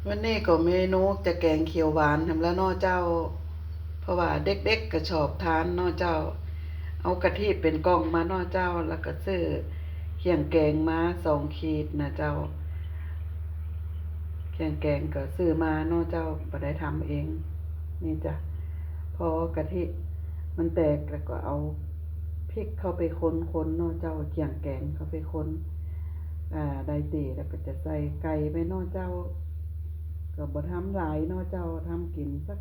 วันนี้ก็เมนูจะแกงเขียวหวานทำแล้วเนาะเจ้าเพราะว่าเด็กๆก็ชอบทานเนาะเจ้าเอากะทิเป็นกล่องมาเนาะเจ้าแล้วก็ซื้อเขียงแกงมา2 ขีดนะเจ้าเขียงแกงก็ซื้อมาเนาะเจ้าบ่ได้ทำเองนี่จ้ะพอกะทิมันแตกแล้วก็เอาพริกเข้าไปคนๆเนาะเจ้าเขียงแกงเข้าไปคนได้ตีแล้วก็จะใส่ไก่ไปเนาะเจ้าก็บ่ทำหลายเนาะเจ้าทำกินสัก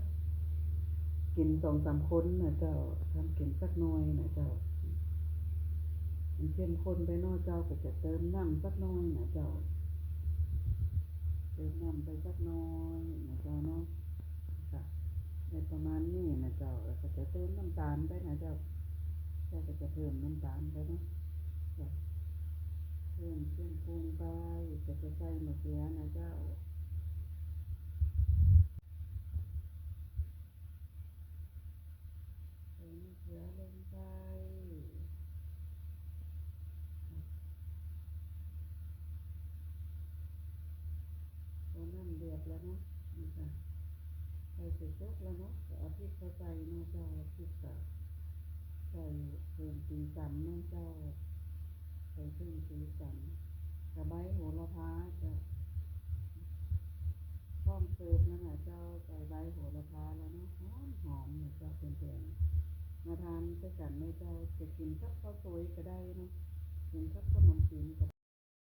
กิน2-3คนนะเจ้าทำกินสักหน่อยนะเจ้ามันเข้มข้นไปเนาะเจ้าก็จะเติมน้ำสักหน่อยนะเจ้าเติมน้ำไปสักหน่อยนะเจ้าเนาะค่ะในประมาณนี้นะเจ้าแล้วก็จะเติมน้ำตาลไปนะเจ้าก็จะเพิ่มน้ำตาลไปเนาะจ้ะเพิ่มเครื่องปรุงไปก็จะใส่มะเขือนะเจ้าใส่มะเขือลงไปพอน้ำเดือดแล้วเนาะนี่จ้ะใส่เสร็จปุ๊บแล้วเนาะก็เอาพริกเข้าไปเนาะเจ้าพริกก็ใส่เพิ่มสีสันเนาะเจ้าใส่เพิ่มสีสันกระใบโหระพาจะพร้อมเสิร์ฟแล้วนะเจ้าใส่ใบโหระพาแล้วเนาะหอมๆเนี่ยเจ้าเป็นแกงมาทานด้วยกันเนาะเจ้าจะกินกับข้าวสวยก็ได้เนาะกินกับขนมจีนก็